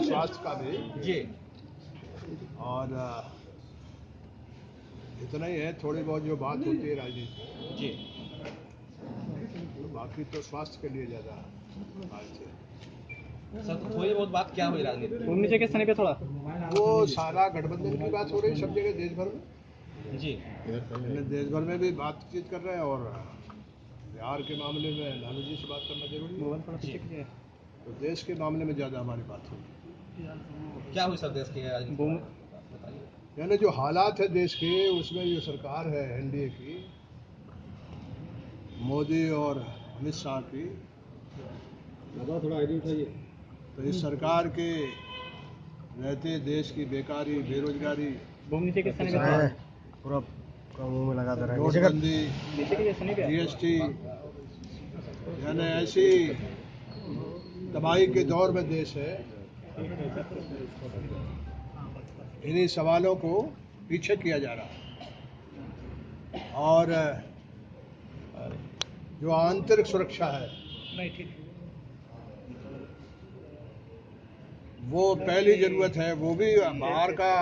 स्वास्थ्य का भी जी। और इतना ही है, थोड़ी बहुत जो बात होती है राजनीति में जी। बाकी तो स्वास्थ्य के लिए ज़्यादा बात है। सर थोड़ी बहुत बात क्या हुई राजनीति में? नीचे के स्थान पे थोड़ा वो सारा गठबंधन की बात हो रही सब जगह देश भर में। जी। देश भर में भी बातचीत कर रहे हैं और बिहार के मामले में लालू जी से बात करना जरूरी है, तो देश के मामले में ज़्यादा हमारी बात होगी। क्या हुई सर देश की राजनीति में? बताइए। यानी जो हालात है देश के, उसमें जो सरकार है एनडीए की, मोदी और अमित शाह की, थोड़ा आईडी उठाइए। तो इस सरकार के रहते देश की बेकारी, बेरोजगारी, नीचे के स्थान पे पूरा मुंह में लगा दे रहा है। नोटबंदी, जीएसटी, यानी ऐसी तबाही के दौर में देश है। इन्हीं सवालों को पीछे किया जा रहा है और जो आंतरिक सुरक्षा है वो पहली जरूरत है। वो भी बाहर का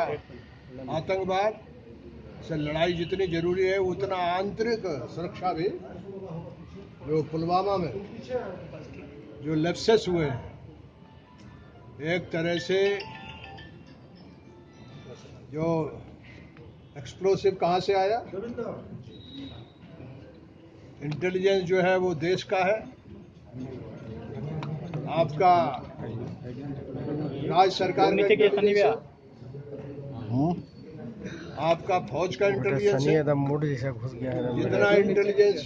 आतंकवाद से लड़ाई जितनी जरूरी है, उतना आंतरिक सुरक्षा भी। जो पुलवामा में जो लैप्सेस हुए हैं, एक तरह से जो एक्सप्लोसिव कहाँ से आया, इंटेलिजेंस जो है वो देश का है, आपका राज्य सरकार का इंटेलिजेंस है, आपका फौज का इंटेलिजेंस है। मूड जैसा घुस गया है। जितना इंटेलिजेंस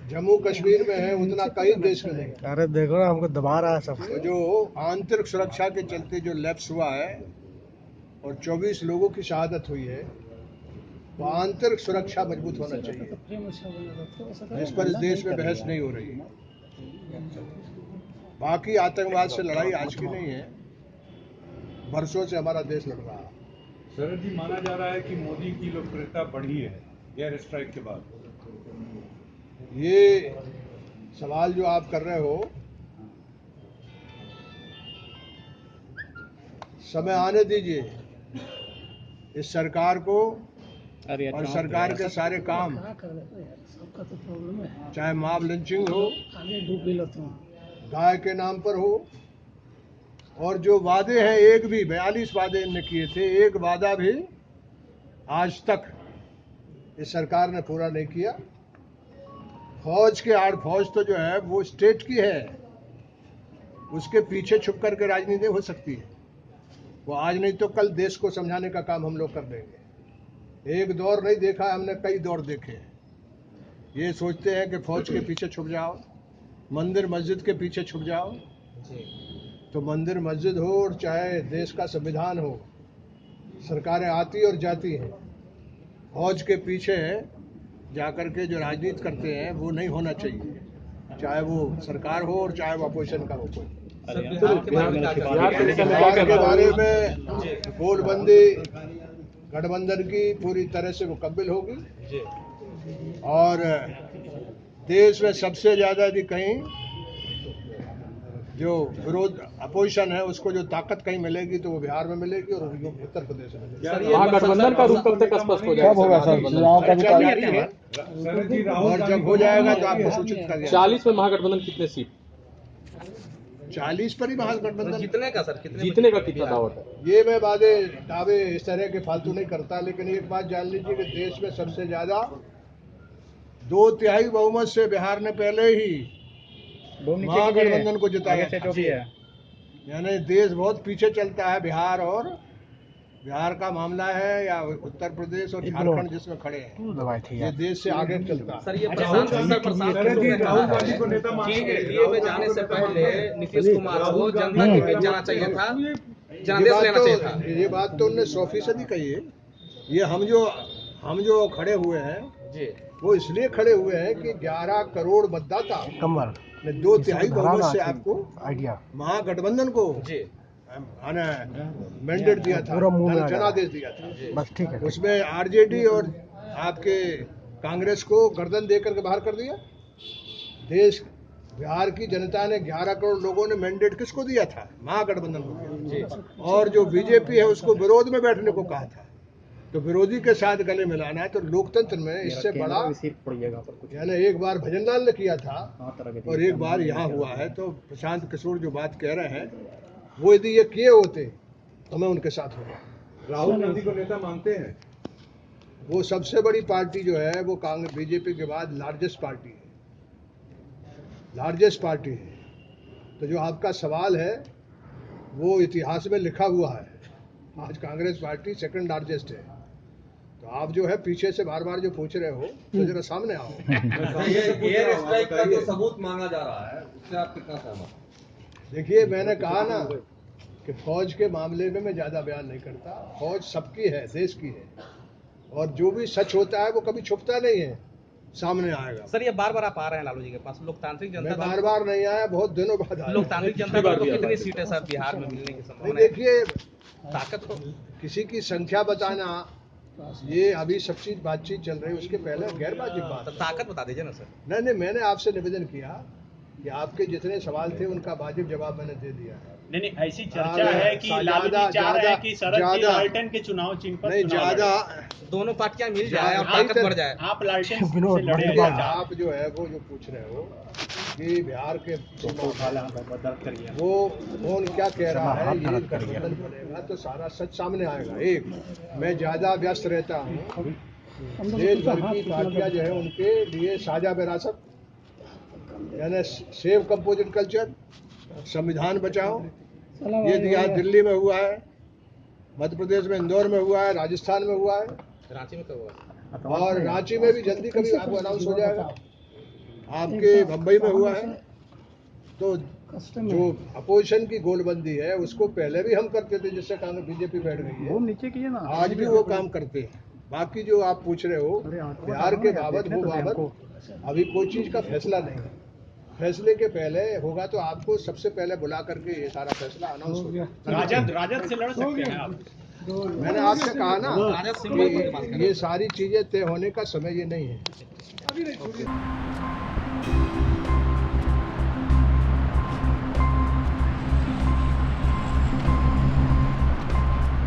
जम्मू कश्मीर में है उतना कई देश में नहीं। अरे देखो ना, हमको दबा रहा है सब। तो जो आंतरिक सुरक्षा के चलते जो लैप्स हुआ है और 24 लोगों की शहादत हुई है, वो आंतरिक सुरक्षा मजबूत होना चाहिए, जिस पर इस देश में बहस नहीं हो रही है। बाकी आतंकवाद से लड़ाई आज की नहीं है, बरसों से हमारा देश लड़ रहा है। शरद जी, माना जा रहा है कि मोदी की लोकप्रियता बढ़ी है एयर स्ट्राइक के बाद। ये सवाल जो आप कर रहे हो, समय आने दीजिए इस सरकार को और सरकार के सारे काम, चाहे मॉब लिंचिंग हो, गाय के नाम पर हो, और जो वादे हैं, एक भी 42 वादे इनने किए थे, एक वादा भी आज तक इस सरकार ने पूरा नहीं किया। फौज के आड़, फौज तो जो है वो स्टेट की है, उसके पीछे छुप करके राजनीति हो सकती है। वो आज नहीं तो कल देश को समझाने का काम हम लोग कर देंगे। एक दौर नहीं देखा है हमने, कई दौर देखे हैं। ये सोचते हैं कि फौज के पीछे छुप जाओ, मंदिर मस्जिद के पीछे छुप जाओ, तो मंदिर मस्जिद हो और चाहे देश का संविधान हो, सरकारें आती और जाती हैं। फौज के पीछे जाकर के जो राजनीति करते हैं वो नहीं होना चाहिए, चाहे वो सरकार हो और चाहे वो अपोजिशन का हो कोई। बिहार के बारे में बोलबंदी गठबंधन की पूरी तरह से मुकम्मल होगी और देश में सबसे ज्यादा यदि कहीं जो विरोध अपोजिशन है उसको जो ताकत कहीं मिलेगी तो वो बिहार में मिलेगी और उत्तर प्रदेश में मिलेगी। गठबंधन का रूप कब तक स्पष्ट हो जाएगा? और जब हो जाएगा तो आपको सूचित कर दिया। 40 में महागठबंधन कितने सीट? 40 पर ही महागठबंधन जीतने का सर, जीतने का कितना दावा है? ये मैं दावे इस तरह के फालतू नहीं करता, लेकिन एक बात जान लीजिए कि देश में सबसे ज्यादा 2/3 बहुमत से बिहार ने पहले ही महागठबंधन को जिताया। यानी देश बहुत पीछे चलता है बिहार, और बिहार का मामला है या उत्तर प्रदेश और झारखंड जिसमें खड़े हैं, ये देश से आगे चलता है। सर ये राहुल गांधी को नेता एनडीए में जाने से पहले नीतीश कुमार को जनता के बीच जाना चाहिए था, जनादेश लेना चाहिए था। ये बात तो उन्होंने 100% कही है। ये हम जो खड़े हुए हैं जी, वो इसलिए खड़े हुए हैं कि 11 करोड़ मतदाता ने 2/3 बहुमत से आपको महागठबंधन को मैंडेट दिया था, जनादेश दिया था। बस ठीक है। उसमें आरजेडी और आपके कांग्रेस को गर्दन देकर के बाहर कर दिया। बिहार की जनता ने 11 करोड़ लोगों ने मैंडेट किसको दिया था? महागठबंधन को दिया। और जो बीजेपी है उसको विरोध में बैठने को कहा था। तो विरोधी के साथ गले मिलाना है तो लोकतंत्र में इससे बड़ा, यानी एक बार भजनलाल ने किया था और एक बार यहाँ हुआ है। तो प्रशांत किशोर जो बात कह रहे हैं वो यदि ये किए होते तो मैं उनके साथ होगा। राहुल गांधी को नेता मानते हैं? वो सबसे बड़ी पार्टी जो है वो कांग्रेस बीजेपी के बाद लार्जेस्ट पार्टी है, लार्जेस्ट पार्टी है। तो जो आपका सवाल है वो इतिहास में लिखा हुआ है, आज कांग्रेस पार्टी सेकंड लार्जेस्ट है। तो आप जो है पीछे से बार बार जो पूछ रहे हो तो जरा सामने आओ। ये एयर स्ट्राइक का जो सबूत मांगा जा रहा है उससे आप कितना सहमत? देखिए, मैंने कहा ना कि फौज के मामले में मैं ज्यादा बयान नहीं करता। फौज सबकी है, देश की है, और जो भी सच होता है वो कभी छुपता नहीं है, सामने आएगा। सर ये बार बार आप आ रहे हैं लालू जी के पास, लोकतांत्रिक मैं जनता बार बार नहीं आया, बहुत दिनों बाद आया। लोकतांत्रिक जनता दल को कितनी सीटें सर बिहार में मिलने की नहीं, संभावना है? देखिए, ताकत को किसी की संख्या बताना ये अभी सब चीज बातचीत चल रही है, उसके पहले गैरवाजिब बात तो है। ताकत बता दीजिए ना सर। नहीं, मैंने आपसे निवेदन किया कि आपके जितने सवाल थे उनका वाजिब जवाब मैंने दे दिया है। नहीं, ऐसी चर्चा है कि लालू जी चाह रहे हैं कि शरद जी लालटेन के चुनाव चिन्ह पर नहीं, चुनाव ज्यादा दोनों पार्टियां मिल जाए और ताकत बढ़ जाए। लड़ें। आप लालटेन से विनोद, लड़े देखिए, हैं। आप जो है वो जो पूछ रहे हो कि बिहार के दर्द करिए। वो कौन क्या कह रहा है, ये गठबंधन बनेगा तो सारा सच सामने आएगा। एक, मैं ज्यादा व्यस्त रहता हूँ, देश भर की पार्टियां जो है उनके लिए साझा विरासत, यानी सेव कंपोजिट कल्चर, संविधान बचाओ, ये दिया दिल्ली में हुआ है, मध्य प्रदेश में इंदौर में हुआ है, राजस्थान में हुआ है, रांची में कब हुआ? और रांची में भी जल्दी कभी आपको अनाउंस हो जाएगा, आपके मुंबई में हुआ है। तो जो अपोजिशन की गोलबंदी है उसको पहले भी हम करते थे, जिससे कांग्रेस बीजेपी बैठ गई है, नीचे किए ना, आज भी वो काम करते हैं। बाकी जो आप पूछ रहे हो बिहार के बाबत, वो बाबत अभी कोई चीज का फैसला नहीं है। फैसले के पहले होगा तो आपको सबसे पहले बुला करके ये सारा फैसला अनाउंस होगा। राजद से लड़ सकते हैं आप? मैंने आपसे कहा ना राजद सिंबल की बात कि ये सारी चीजें तय होने का समय ये नहीं है।